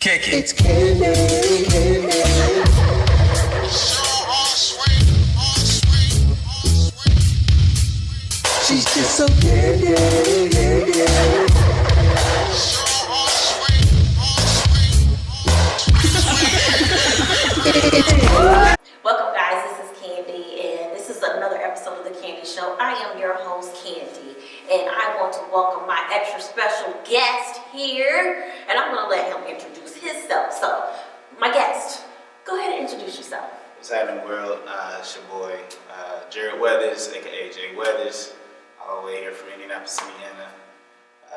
Kick it. It's candy. She's just so candy. Welcome guys, this is Candy and this is another episode of the Candy Show. I am your host Candy and I want to welcome my extra special guest here and I'm going to let him introduce himself. So, my guest, go ahead and introduce yourself. What's happening, world? It's your boy, Jared Weathers, aka Jay Weathers, all the way here from Indianapolis, Indiana.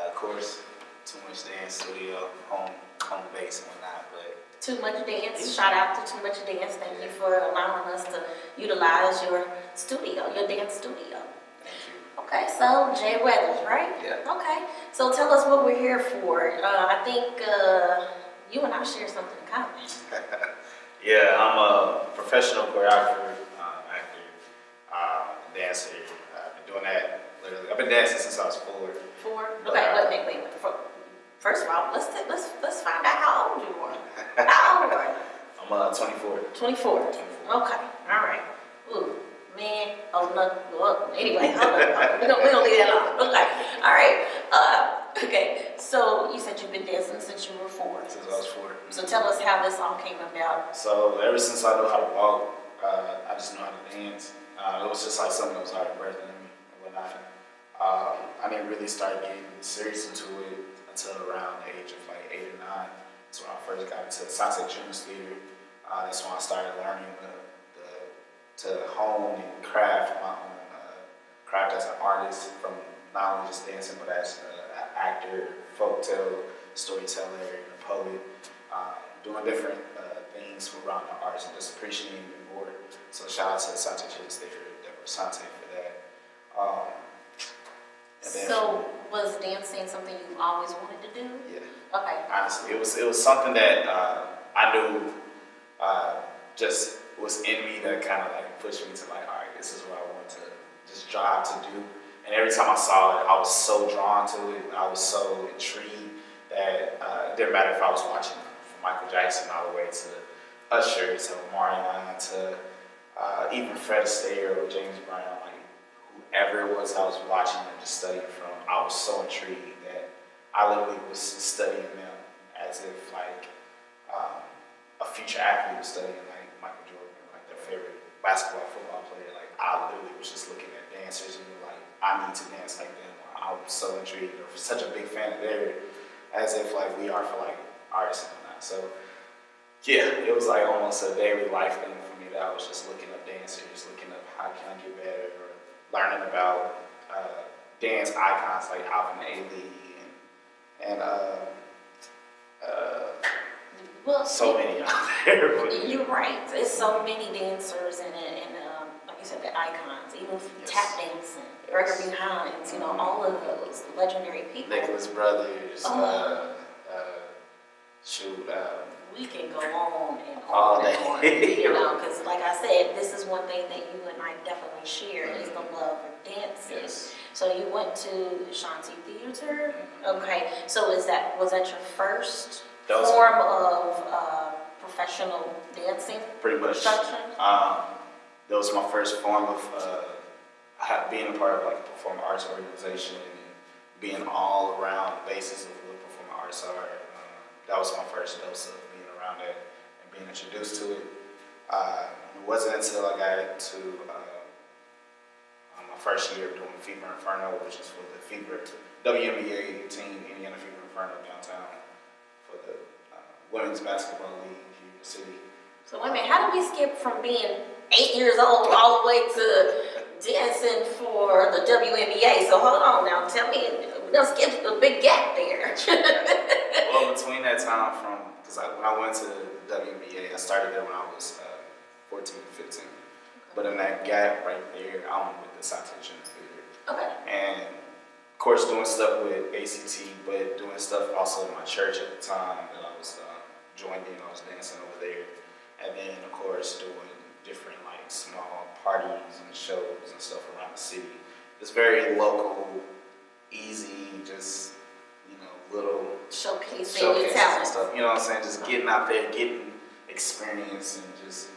Of course, Too Much Dance Studio, home base and whatnot, but Too Much Dance, shout out to Too Much Dance. Thank you for allowing us to utilize your studio, your dance studio. thank you. Okay, so Jay Weathers, right? Yeah. Okay, so tell us what we're here for. I think you and I share something in common. Yeah, I'm a professional choreographer, actor, dancer. I've been doing that literally. I've been dancing since I was 4. 4? Okay, wait. First of all, let's find out how old you are. How old are you? I'm 24. 24. Okay, all right. Ooh, man. Oh no. Well, anyway, hold on. We don't leave that alone. Okay, all right. Okay. So you said you've been dancing since you were 4. Since I was 4. So tell us how this all came about. So ever since I knew how to walk, I just knew how to dance. It was just like something that was already birthed in me and whatnot. I didn't really start getting serious into it until around the age of like 8 or 9. That's when I first got into Sunset Children's Theater. That's when I started learning to hone and craft my own craft as an artist, from not only just dancing but as an actor, folktale, storyteller, and poet, doing different things around the arts and just appreciating it more. So shout out to the Sunset Children's Theater, Deborah Sante for that. So was dancing something you always wanted to do? Yeah. Okay. Honestly, it was something that I knew just was in me that kind of like pushed me to like, all right, this is what I want to just drive to do. And every time I saw it, I was so drawn to it. I was so intrigued that it didn't matter if I was watching from Michael Jackson all the way to Usher, to Marion, to even Fred Astaire or James Brown, like whoever it was I was watching and just studying from. I was so intrigued that I literally was studying them as if like a future athlete was studying like Michael Jordan, like their favorite basketball, football player. Like I literally was just looking at dancers and like, I need to dance like them. I was so intrigued, or such a big fan of theirs, as if like we are for like artists and whatnot. So yeah, it was like almost a daily life thing for me that I was just looking up dancers, looking up how can I get better, or learning about dance icons like Alvin Ailey and Well, so many out there. You're right. There's so many dancers and like you said, the icons, even tap dancing, Gregory Hines, all of those legendary people. Nicholas Brothers, we can go on and all on day. and on, because like I said, this is one thing that you and I definitely share is the love of dancing. Yes. So you went to Shanti Theater. Okay. So was that your first form of professional dancing? Pretty much. Instruction? That was my first form of being a part of like a performing arts organization and being all around the basis of what performing arts are. That was my first dose of being around it and being introduced to it. It wasn't until I got to my first year of doing Fever Inferno, which is for the Fever WNBA team, Indiana Fever Inferno downtown, for the Women's Basketball League here in the city. So wait a minute, how did we skip from being 8 years old all the way to dancing for the WNBA? So hold on now, tell me, we're gonna skip a big gap there. Well, between that time because when I went to the WNBA, I started there when I was 14 to 15. Okay. But in that gap right there, I'm with the Sunset Children's Theater. Okay. And of course doing stuff with ACT, but doing stuff also in my church at the time that I was joined in, I was dancing over there. And then of course doing different like small parties and shows and stuff around the city. It's very local, easy, just little Showcasing your showcases and talent. stuff. You know what I'm saying? Just getting out there, getting experience, and just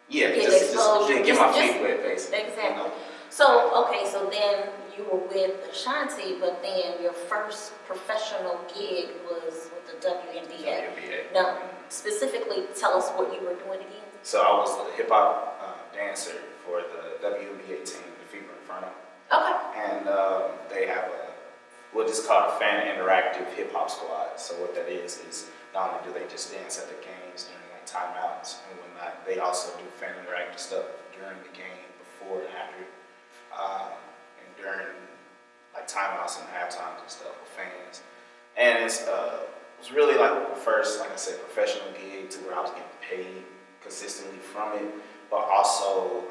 yeah, Get just exposure. get my feet wet, basically. Exactly. You know? So, okay, so then you were with Ashanti, but then your first professional gig was with the WNBA. WNBA. Now, specifically, tell us what you were doing again. So I was a hip hop dancer for the WNBA team, the Fever Inferno, Okay. and they have what is called a fan interactive hip hop squad. So what that is not only do they just dance at the games during like timeouts and whatnot, they also do fan interactive stuff during the game, before and after, and during like timeouts and halftimes and stuff with fans. And it was really like the first, like I said, professional gig to where I was getting paid consistently from it, but also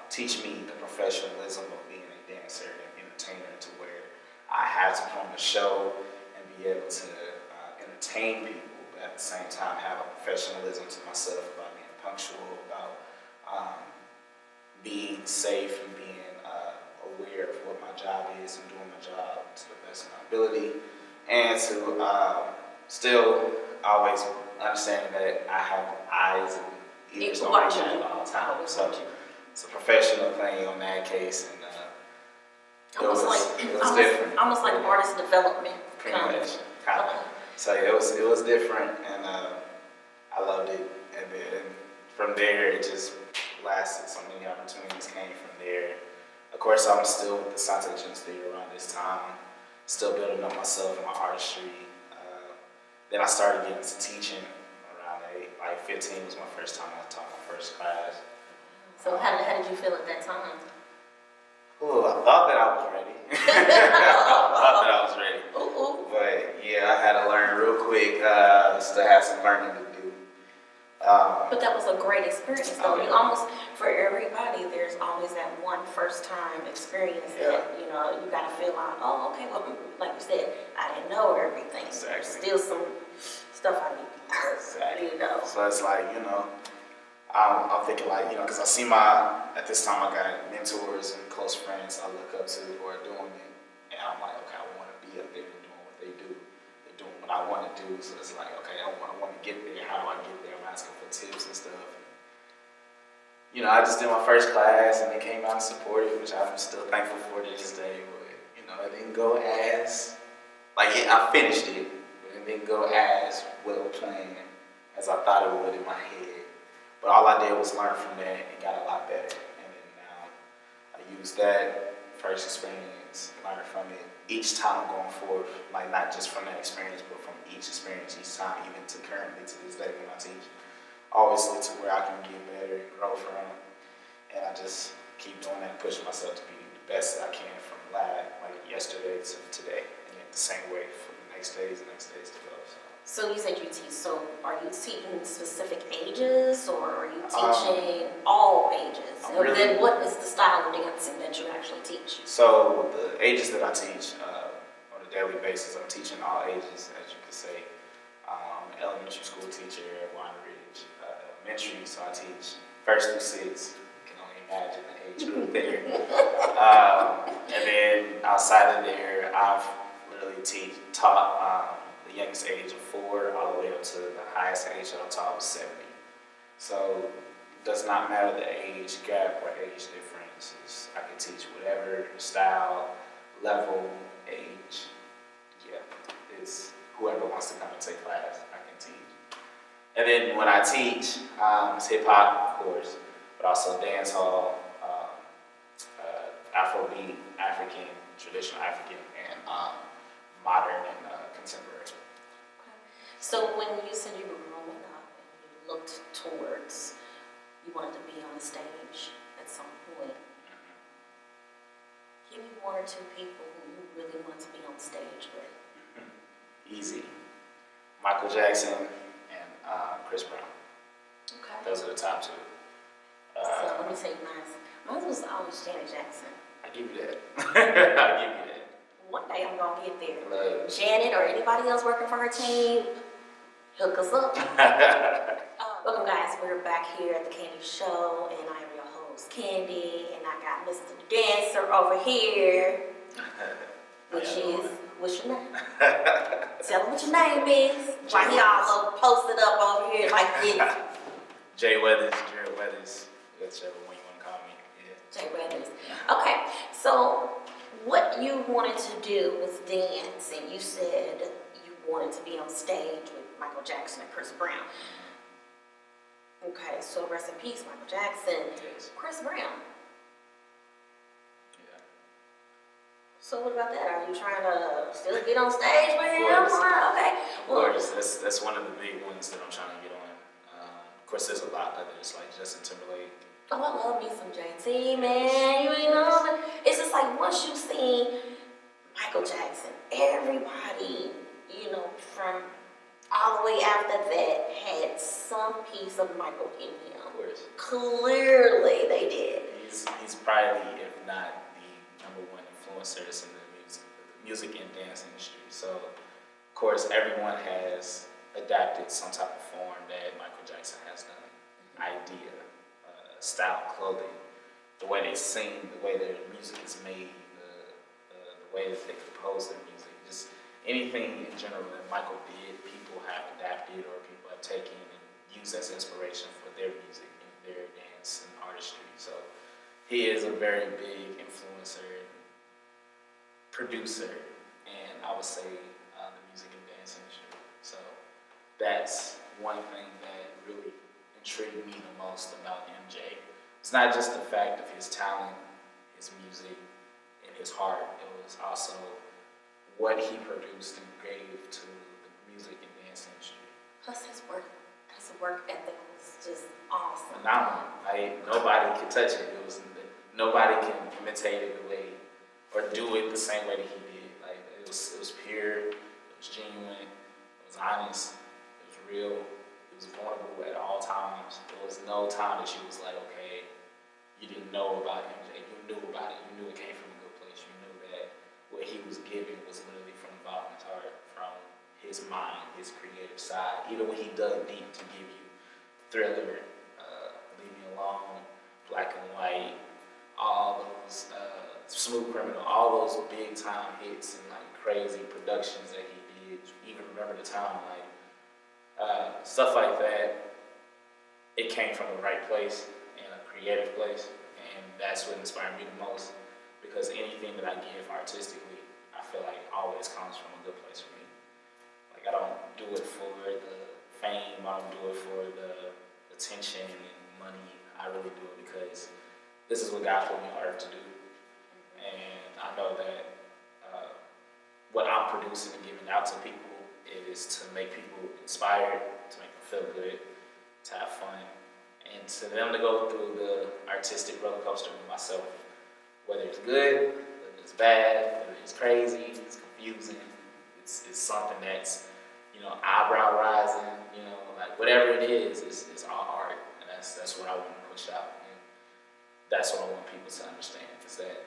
teach me the professionalism of being a dancer and entertainer, to where I had to put on a show and be able to entertain people, but at the same time have a professionalism to myself about being punctual, about being safe and being aware of what my job is and doing my job to the best of my ability, and to still always understanding that I have eyes and ears on my job all the time. So it's a professional thing on that case, and it was different. Almost like artist development. Pretty kind much, of. kind of. Okay. So it was different, and I loved it. And then from there, it just lasted. So many opportunities came from there. Of course, I'm still with the Sante Gents Theater around this time, still building up myself and my artistry. Then I started getting into teaching around like 15 was my first time I taught my first class. So how did you feel at that time? Oh, I thought that I was ready. I thought that I was ready. Ooh. But yeah, I had to learn real quick. Still had some learning to do. But that was a great experience, though. Okay. You almost, for everybody, there's always that one first time experience that, you know, you gotta feel like, oh, okay, well, like you said, I didn't know everything. Exactly. There's still some stuff I need to learn, Exactly. you know. So it's like, you know, I'm thinking like, you know, because I see at this time I got mentors and close friends I look up to who are doing it. And I'm like, okay, I want to be up there and doing what they do. They're doing what I want to do. So it's like, okay, I want to get there. How do I get there? I'm asking for tips and stuff. You know, I just did my first class and they came out and supported, which I'm still thankful for to this day. But, you know, it didn't go as, like, I finished it, but it didn't go as well planned as I thought it would in my head. But all I did was learn from that and got a lot better. And then now I use that first experience, learn from it each time going forward, like not just from that experience, but from each experience each time, even to currently to this day when I teach. Obviously to where I can get better and grow from. And I just keep doing that, pushing myself to be the best that I can from like yesterday to today. And then the same way for the next days to go. So you said you teach, so are you teaching specific ages, or are you teaching all ages? And then what is the style of dancing that you actually teach? So the ages that I teach on a daily basis, I'm teaching all ages, as you could say. I'm an elementary school teacher at Wine Ridge Elementary, so I teach 1st through 6th. You can only imagine the age group there. And then outside of there, I've really taught the youngest age of 4 all the way up to the highest age that I taught was 70. So it does not matter the age gap or age difference. I can teach whatever style, level, age. Yeah, it's whoever wants to come and take class, I can teach. And then when I teach, it's hip hop, of course, but also dance hall, Afrobeat, African, traditional African, and modern and contemporary. So when you said you were growing up and you looked towards, you wanted to be on the stage at some point, give me 1 or 2 people who you really want to be on stage with. Easy. Michael Jackson and Chris Brown. Okay. Those are the top 2. So let me tell you mine. Mine was always Janet Jackson. I give you that. I give you that. One day I'm gonna get there. Love. Janet or anybody else working for her team, hook us up. Welcome guys, we're back here at the Candy Show, and I am your host, Candy, and I got Mr. Dancer over here. which Yeah, is, what's your name? Tell them what your name is. Why he all over posted up over here like this? Jay Weathers, Jared Weathers, whichever one you want to call me. Yeah. Jay Weathers. Okay, so what you wanted to do was dance, and you said you wanted to be on stage with Michael Jackson and Chris Brown. Okay, so rest in peace, Michael Jackson. Yes. Chris Brown. Yeah. So what about that? Are you trying to still get on stage with him? course. Okay. Of Well, course, that's one of the big ones that I'm trying to get on. Of course, there's a lot others like Justin Timberlake. oh, I love me some JT, man. You ain't know, but it's just like once you see Michael Jackson, everybody, you know, from all the way after that had some piece of Michael in him. Of course, Clearly, they did. he's probably, if not the number one influencers in the music and dance industry. So, of course, everyone has adapted some type of form that Michael Jackson has done. Idea, style, clothing, the way they sing, the way their music is made, the way that they compose their music, just anything in general that Michael did, people have adapted or people have taken and used as inspiration for their music and their dance and artistry. So he is a very big influencer and producer, and I would say the music and dance industry. So that's one thing that really intrigued me the most about MJ. It's not just the fact of his talent, his music, and his heart. It was also what he produced and gave to the music and dance industry. Plus his work ethic was just awesome. Phenomenal. Like nobody could touch it. Nobody can imitate it the way or do it the same way that he did. Like it was pure, it was genuine, it was honest, it was real, it was vulnerable at all times. There was no time that she was like, okay, you didn't know about MJ. You knew about it. You knew it came from a good place. You knew that what he was giving was literally from the bottom of his heart, from his mind, his creative side. Even when he dug deep to give you Thriller, Leave Me Alone, Black and White, all those Smooth Criminal, all those big time hits and like crazy productions that he did. Even remember the time, like stuff like that. It came from the right place and a creative place, and that's what inspired me the most. Because anything that I give artistically, I feel like always comes from a good place for me. Like I don't do it for the fame, I don't do it for the attention and money. I really do it because this is what God put me on earth to do. And I know that what I'm producing and giving out to people, it is to make people inspired, to make them feel good, to have fun, and to them to go through the artistic roller coaster with myself. Whether it's good, whether it's bad, whether it's crazy, it's confusing, it's something that's, eyebrow rising, like whatever it is, it's all art, and that's what I want to push out. And that's what I want people to understand, is that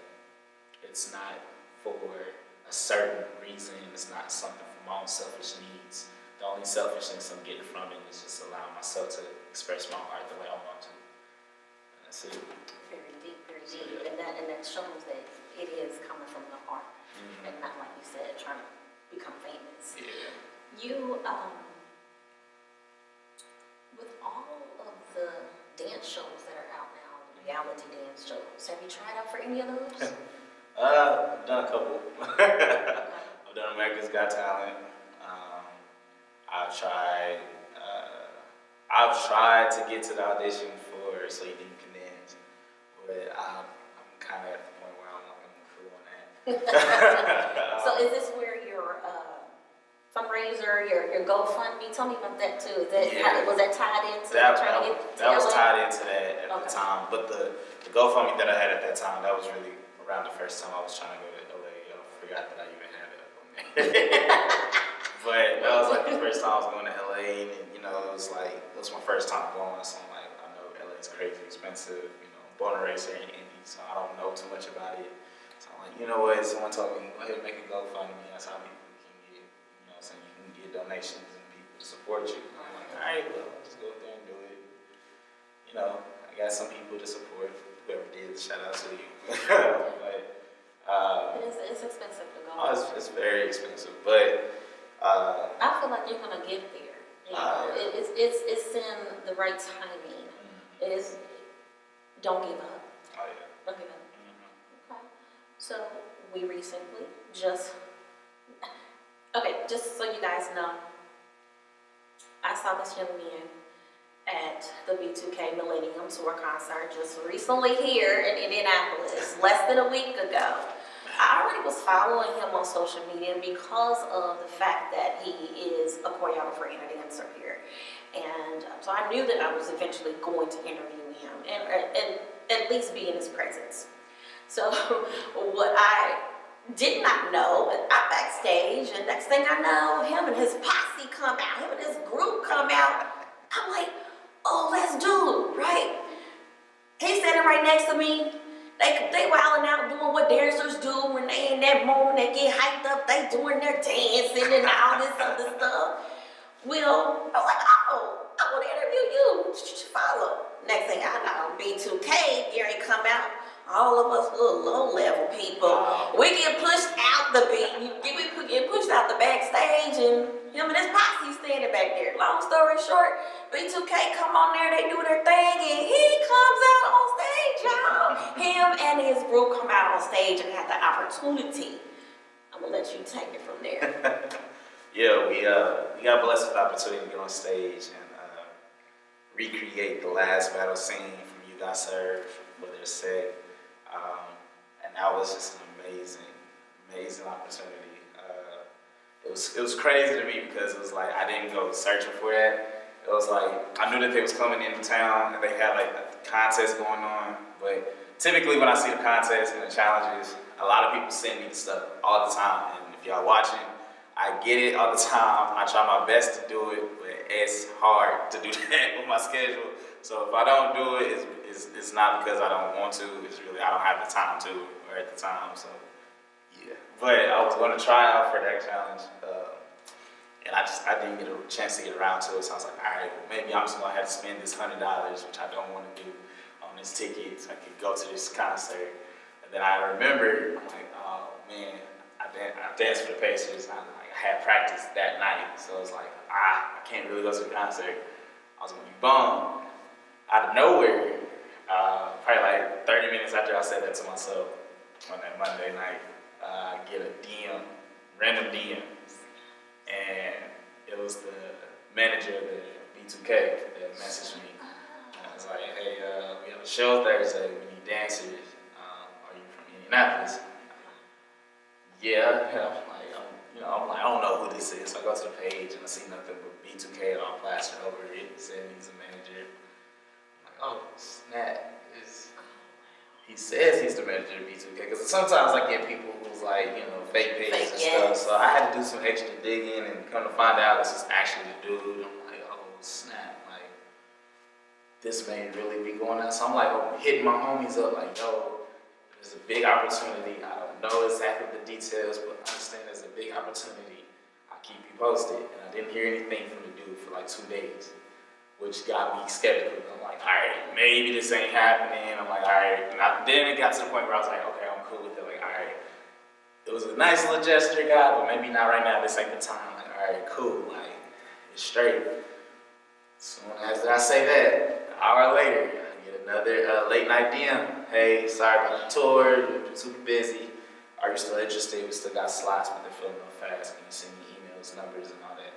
it's not for a certain reason, it's not something for my own selfish needs. The only selfishness I'm getting from it is just allowing myself to express my art the way I want to. And that's it. Very deep, So, yeah. and that shows that it is coming from the heart, and not like you said, trying to become famous. Yeah. You, with all of the dance shows that are out now, reality dance shows, have you tried out for any of those? I've done a couple. I've done America's Got Talent. I've tried to get to the audition for So You Think You Can Dance, but I'm kind of at the point where I'm not going to move on that. So is this where your fundraiser, your GoFundMe, tell me about that too. Was that tied into trying to get to that was LA? tied into that at the time, but the GoFundMe that I had at that time, that was really around the first time I was trying to go to LA. I forgot that I even had it up on there. But that was like the first time I was going to LA, and it was my first time going, so I'm like, I know LA is crazy expensive, born and raised here in Indy, so I don't know too much about it. So I'm like, you know what, someone told me, go ahead and make a GoFundMe, that's how people can get, so you can get donations and people to support you. And I'm like, all right, well, I'll just go there and do it. I got some people to support, whoever did, shout out to you. But It's expensive to go It's very expensive, but I feel like you're gonna get there. You know, it's in the right timing. It is. Don't give up. Oh yeah. Don't give up. Okay. So we recently just. Okay, just so you guys know, I saw this young man at the B2K Millennium Tour concert just recently here in Indianapolis, less than a week ago. I already was following him on social media because of the fact that he is a choreographer and a dancer here. And so I knew that I was eventually going to interview him and at least be in his presence. So what I did not know, I'm backstage, and next thing I know, him and his posse come out, him and his group come out. I'm like, oh, let's do, right? He's standing right next to me. They wilding out doing what dancers do when they in that moment, they get hyped up, they doing their dancing and all this other stuff. Well, I was like, oh, I want to interview you. Follow. Next thing I know, B2K, Gary come out. All of us little low-level people, we get pushed out the beat. We get pushed out the backstage, and him and his posse standing back there. Long story short, B2K come on there, they do their thing, and he comes out on stage, y'all. Him and his group come out on stage and have the opportunity. I'm gonna let you take it from there. Yeah, we got blessed with the opportunity to get on stage and recreate the last battle scene from You Got Served, what they're saying. And that was just an amazing opportunity. It was crazy to me because it was like I didn't go searching for that. It was like I knew that they was coming into town and they had like a contest going on. But typically when I see the contests and the challenges, a lot of people send me the stuff all the time. And if y'all watching, I get it all the time. I try my best to do it, but it's hard to do that with my schedule. So if I don't do it, it's not because I don't want to. It's really I don't have the time to or at the time. So yeah. But I was going to try out for that challenge, and I didn't get a chance to get around to it. So I was like, all right, well, maybe I'm just going to have to spend this $100, which I don't want to do, on this ticket so I could go to this concert. And then I remembered, I'm like, oh man, I danced for the Pacers. I had practice that night, so it was like, I can't really go to the concert. I was going to be bummed. Out of nowhere, probably like 30 minutes after I said that to myself on that Monday night, I get a DM, random DM, and it was the manager of the B2K that messaged me. And I was like, hey, we have a show Thursday, we need dancers. Are you from Indianapolis? Yeah, I'm like, I don't know who this is. So I go to the page and I see nothing but B2K all plastered over it. It said he's a manager. I'm like, oh, snap. He says he's the manager of B2K. Because sometimes I get people who's like, fake pages and stuff. So I had to do some extra digging and come to find out this is actually the dude. I'm like, oh, snap. Like, this may really be going on. So I'm like, hitting my homies up like, yo, there's a big opportunity. I don't know exactly the details, but understand there's a big opportunity. I'll keep you posted. And I didn't hear anything from the dude for like 2 days, which got me skeptical. I'm like, all right, maybe this ain't happening. I'm like, all right. And then it got to the point where I was like, okay, I'm cool with it. Like, all right. It was a nice little gesture, God, but maybe not right now. This ain't the time. Like, all right, cool. Like, it's straight. Soon as I say that, an hour later, I get another late night DM. Hey, sorry about the tour. You're super busy. Are you still interested? We still got slots, but they're filling up fast. Can you send me emails, numbers, and all that?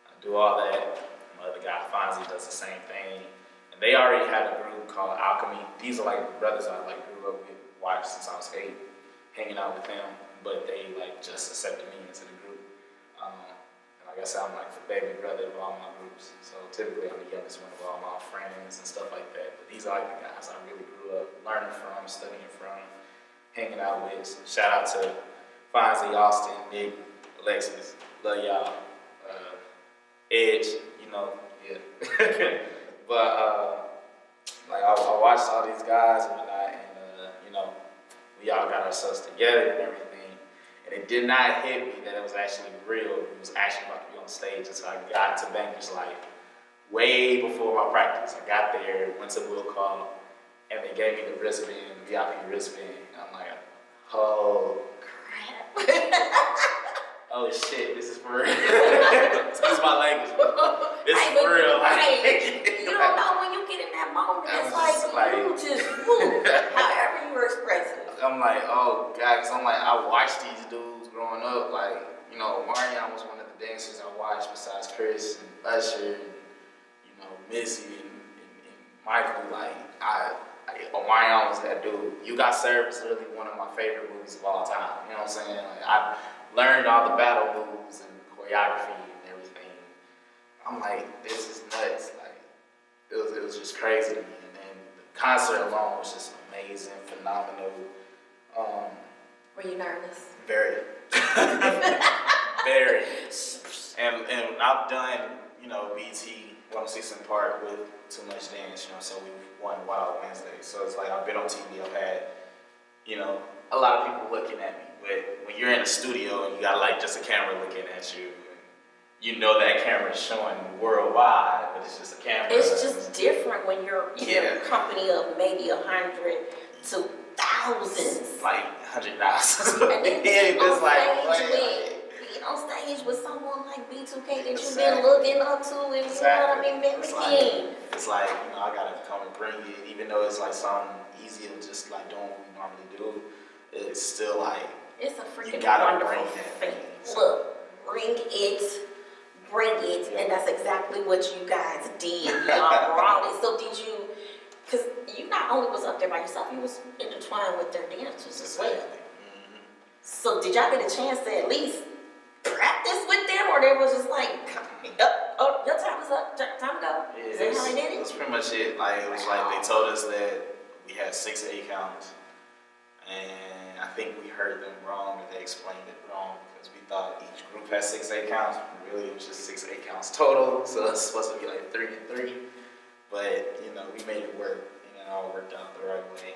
I do all that. My other guy, Fonzie, does the same thing. And they already had a group called Alchemy. These are like brothers I grew up with, watched since I was 8, hanging out with them. But they just accepted me into the group. And like I said, I'm like the baby brother of all my groups. So typically I'm the youngest one of all my friends and stuff like that. But these are like the guys I really grew up learning from, studying from, hanging out with. Shout out to Fonzie, Austin, Nick, Alexis, love y'all. Edge, yeah. But I watched all these guys and whatnot, and we all got ourselves together and everything. And it did not hit me that it was actually real. It was actually about to be on stage until I got to Banker's Life way before my practice. I got there, went to Will Call, and they gave me the wristband, the VIP wristband. And I'm like, oh crap. Oh shit, this is for real. Excuse my language, but this is for real. You don't know when you get in that moment. It's like you just move however you express it. I'm like, oh god, because I'm like, I watched these dudes growing up. Like, you know, Marion was one of the dancers I watched besides Chris and Usher and, you know, Missy and Michael. Like, Marion was that dude. You Got Served is really one of my favorite movies of all time. You know what I'm saying? Like, I learned all the battle moves and choreography and everything. I'm like, this is nuts. Like, it was just crazy to me. And then the concert alone was just amazing, phenomenal. Were you nervous? Very. Very. And I've done, you know, BT 106 part with Too Much Dance, you know, so we've won Wild Wednesday. So it's like I've been on TV, I've had, you know, a lot of people looking at me. But when you're in a studio and you got like just a camera looking at you, and you know that camera is showing worldwide, but it's just a camera. It's just different when you're in a company of maybe 100 to thousands. Like 100,000. And then it's like, being on stage with someone like B2K that you've been looking up to and you know what I mean, it's like, you know, I gotta come and bring it, even though it's like something easy of just like doing what we normally do. It's still like, it's a freaking you gotta wonderful bring that thing. Look, bring it, and that's exactly what you guys did. Y'all brought it. So did you? Because you not only was up there by yourself, you was intertwined with their dancers as well. Mm-hmm. So did y'all get a chance to at least practice with them, or they was just like, oh, your time is up, time to go? Yeah, Is that how they did it? That's pretty much it. Like, it was like they told us that we had 6 8 counts. And I think we heard them wrong, or they explained it wrong, because we thought each group had 6 8 counts. Really, it was just 6 8 counts total. So it's supposed to be like 3 and 3. But, you know, we made it work, and it all worked out the right way.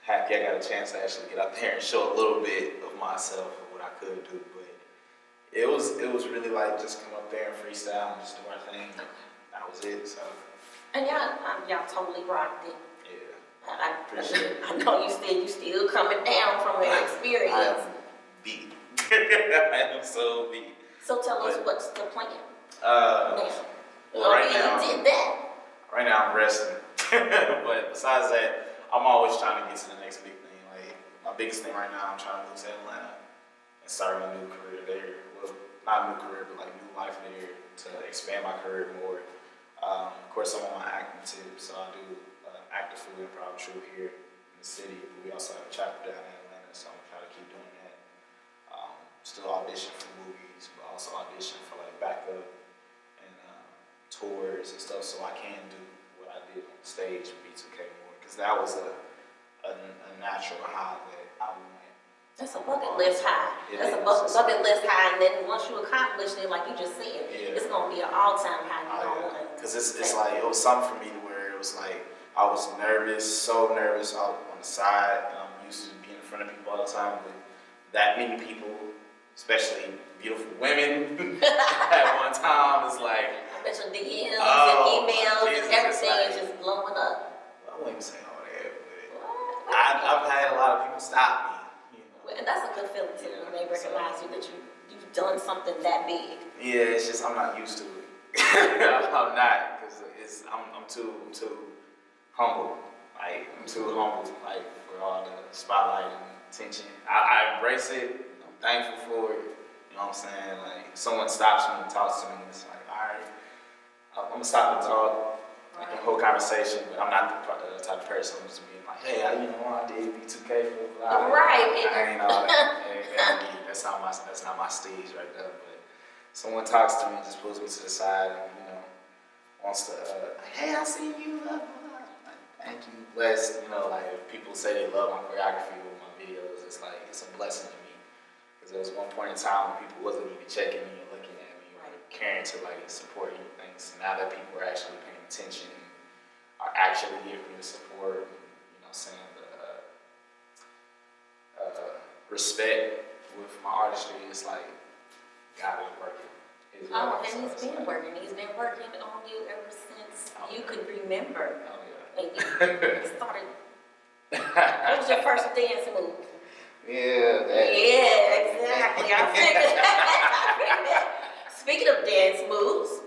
Happy I got a chance to actually get out there and show a little bit of myself and what I could do. But it was really like just come up there and freestyle and just do our thing. And that was it. So. And y'all totally rocked it. Yeah. I Appreciate it. I know you still coming down from the experience. I am beat. I am so beat. So tell us what's the plan Well, now. right now, you did that. right now I'm resting. But besides that, I'm always trying to get to the next big thing. Like, my biggest thing right now, I'm trying to move to Atlanta and start a new career there. Well, not a new career, but like new life there to expand my career more. Of course, I'm on my acting tip, so I do active food improv troupe here in the city. But we also have a chapter down in Atlanta, so I'm trying to keep doing that. Still audition for movies, but also audition for like backup and tours and stuff, so I can do what I did on stage with B2K more, because that was a natural high that I went. That's a bucket list high. That's a bucket list high, and then once you accomplish it, like you just said, it's gonna be an all-time high. Because it's like, it was something for me to where it was like, I was nervous, so nervous out on the side, and I'm used to being in front of people all the time, but that many people, especially beautiful women, at one time, is like, I bet your DMs and emails and everything is just blowing up. I wouldn't say all that, but I've had a lot of people stop me. And that's a good feeling too, when they recognize you that you've done something that big. Yeah, it's just I'm not used to it. I'm not, because I'm too humble. Like, I'm too humble, like, for all the spotlight and attention. I embrace it. I'm thankful for it. You know what I'm saying? Like, if someone stops me and talks to me, it's like, all right, I'm gonna stop and talk. I can hold conversation, but I'm not the type of person who's just being like, hey, I did B2K for a while. Right. I ain't all that. That's not my stage right there. But someone talks to me and just pulls me to the side and, you know, wants to, hey, I seen you. Like, thank you, blessed. You know, like, if people say they love my choreography or my videos, it's like, it's a blessing to me. Because there was one point in time when people wasn't even checking me or looking at me or caring to, like, support you things. Now that people are actually paying attention and are actually giving me the support, and, you know, saying the respect with my artistry, it's like, God is working. And he's been working. He's been working on you ever since you could remember. Oh, yeah. And you started. What was your first dance move? Yeah, that. Yeah, exactly. I figured that. Speaking of dance moves,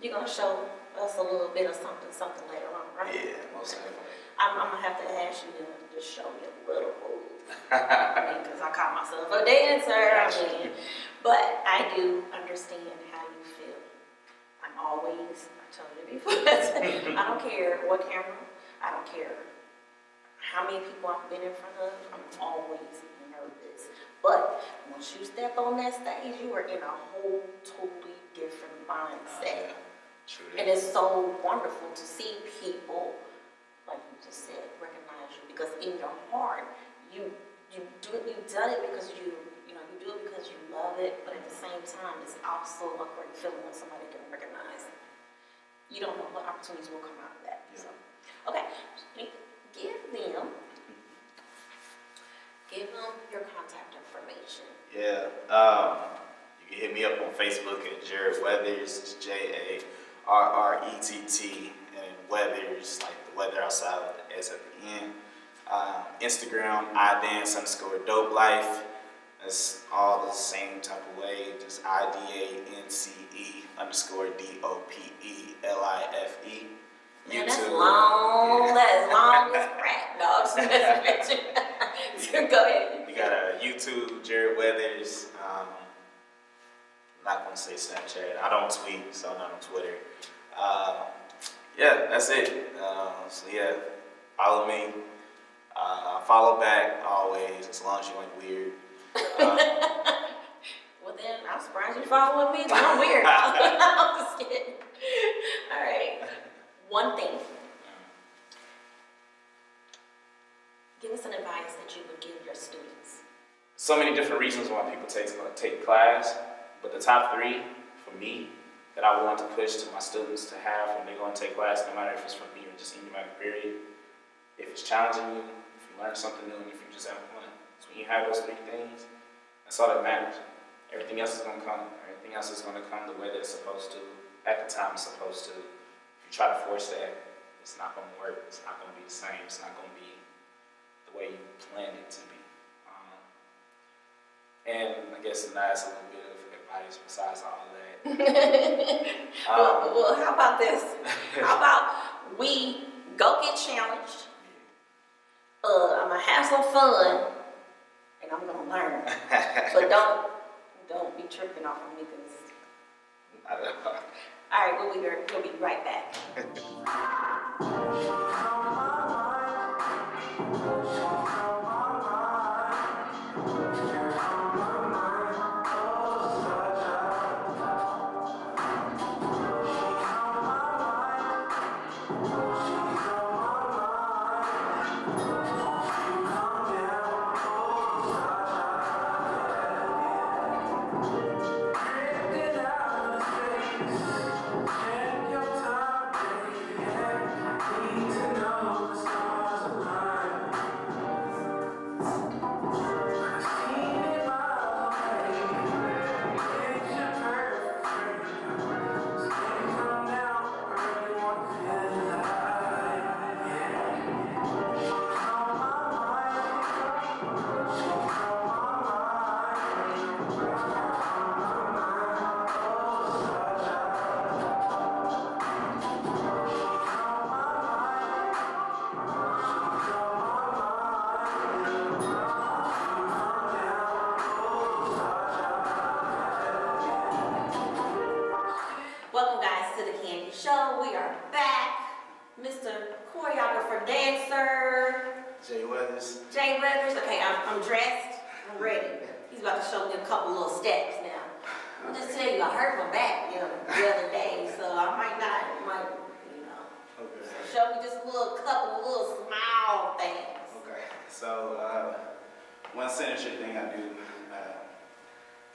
you're gonna show us a little bit of something later on, right? Yeah, most definitely. I'm gonna have to ask you to just show me a little move. Because I call myself a dancer. But I do understand how you feel. I told you before, I don't care what camera, I don't care how many people I've been in front of, I'm always nervous. But once you step on that stage, you are in a whole totally different mindset. True. And it's so wonderful to see people, like you just said, recognize you, because in your heart, you've done it because you do it because you love it, but at the same time, it's also a great feeling when somebody can recognize it. You don't know what opportunities will come out of that. Yeah. So, okay, give them your contact information. Yeah, you can hit me up on Facebook at Jared Weathers, JARRETT, and Weathers, like the weather outside with the S at the end. Instagram, idance_dope_life. That's all the same type of way, just IDANCE_DOPELIFE. Man, that's long. Yeah. That's long as crap. No, I'm just messing with you. Go ahead. We got a YouTube, Jared Weathers. I'm not gonna say Snapchat. I don't tweet, so I'm not on Twitter. Yeah, that's it. So yeah, follow me. Follow back always, as long as you ain't weird. Well then, I'm surprised you following me. I'm weird. I'm just kidding. All right. One thing. Give us an advice that you would give your students. So many different reasons why people take class, but the top 3 for me that I want to push to my students to have when they go and take class, no matter if it's from me or just any period, if it's challenging you, if you learn something new, and if you just have fun. So when you have those 3 things, that's all that matters. Everything else is going to come. Everything else is going to come the way that it's supposed to, at the time it's supposed to. If you try to force that, it's not going to work. It's not going to be the same. It's not going to be the way you planned it to be. And I guess that's a little bit of advice besides all that. Well, how about this? How about we go get challenged? I'm gonna have some fun, and I'm gonna learn. But don't be tripping off of me, cause. All right, we'll be right back. Welcome guys to the Candy Show. We are back. Mr. Choreographer, dancer. Jay Weathers. Jay Weathers. Okay, I'm dressed. I'm ready. He's about to show me a couple little steps now. I'll just tell you, I hurt my back the other day, so I might. Okay. Show me just couple little small things. Okay. So one signature thing I do,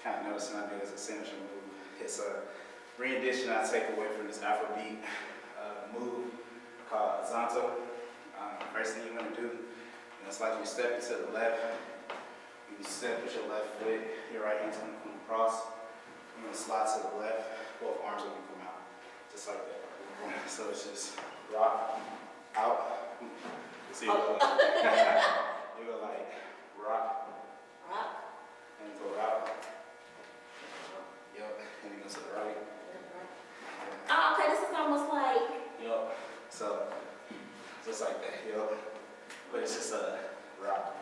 kind of noticing I do as a signature move. It's a rendition I take away from this Afrobeat move called Zanto. First thing you want to do, it's like you step into the left. You step with your left foot, your right hand's going to come across. You're going to slide to the left, both arms are going to come out, just like that. So it's just rock, out. See it? you go like rock, Rock. and go rock. Yep, and you go to the right. Oh, okay, this is almost like. Yep. So just like that. Yep. But it's just a rock,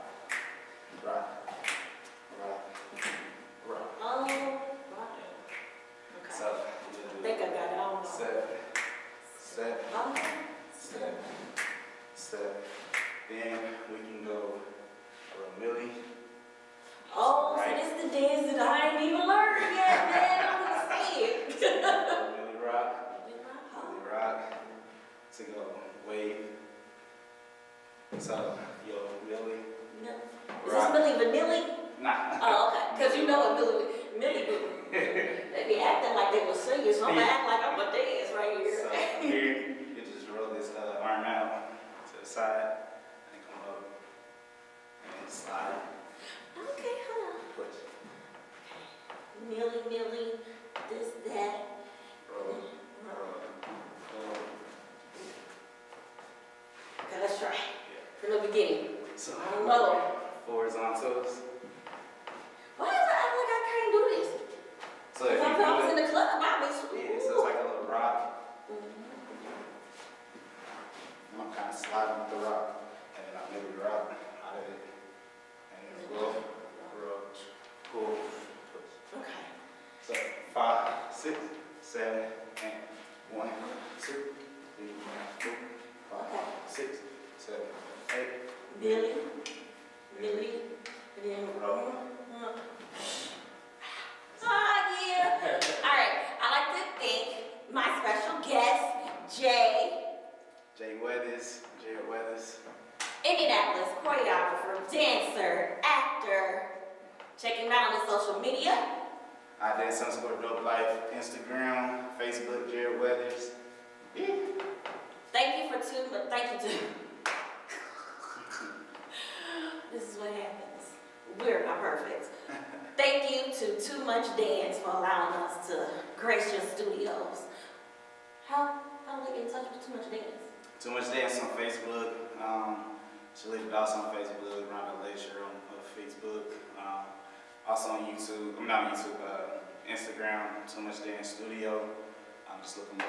rock, rock, rock. Oh, rock. Okay. So you I do think I got it all. step, step, Oh, step, step. Then we can go a little milli. oh, Right. so this is the dance that I ain't even learned yet, man. I'm gonna say it. Milli rock, milli rock. To go wave. So yo milli. Is this Millie Vanilli? Nah. Oh, okay. Because you know what Millie do. They be acting like they were singing, so I'm gonna act like I'm a dance right here. So here, you just roll this arm out to the side and come up and slide, Okay, hold on. push, Millie, this, that. roll, roll. Okay, let's try. Yeah. From the beginning. So I don't know. horizontals. Why does it act like I can't do this? So if If you I was in do it, the club, I'd be yeah, so it's like a little rock. And I'm kind of sliding with the rock, and then I maybe rock out of it, and then roll, pull, push. Okay. So 5, 6, 7, and 1, 2, 3, 4, 5, 6, 7, 8. Millie, and then Roll. yeah. All right. I like to thank my special guest, Jay Weathers, Jared Weathers. Indianapolis, choreographer, dancer, actor. Check him out on his social media. I did _dope life, Instagram, Facebook, Jared Weathers. Yeah. Thank you for tuning. Thank you to. This is what happens. We're not perfect. Thank you to Too Much Dance for allowing us to grace your studios. How do we get in touch with Too Much Dance? Too Much Dance on Facebook. Shalita Dawson on Facebook, Rhonda Laser on Facebook. Also on YouTube, I'm not on YouTube, Instagram, Too Much Dance Studio. I'm just looking up.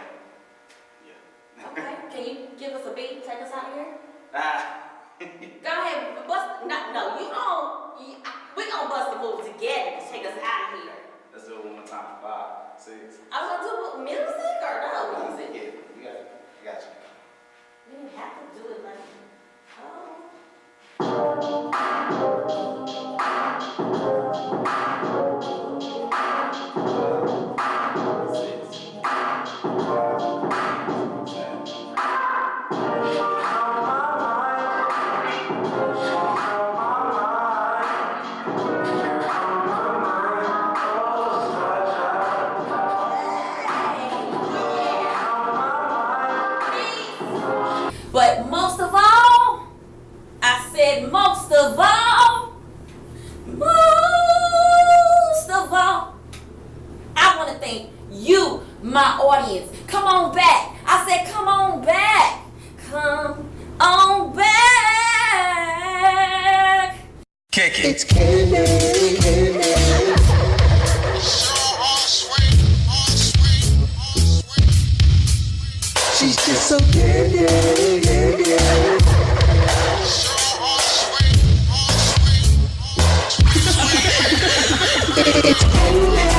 Yeah. Okay, can you give us a beat, take us out of here? Go Ah. ahead, bust, no, you don't, we gonna bust the move together to take us out of here. Let's do it one more time. 5, 6. I was gonna do music or no music? Yeah, you got it. I got you. We didn't have to do it like, oh. But most of all, I said most of all, I want to thank you, my audience. Come on back. I said come on back. Come on back. Kick it. It's candy, candy. She's just so candy, candy. It's candy.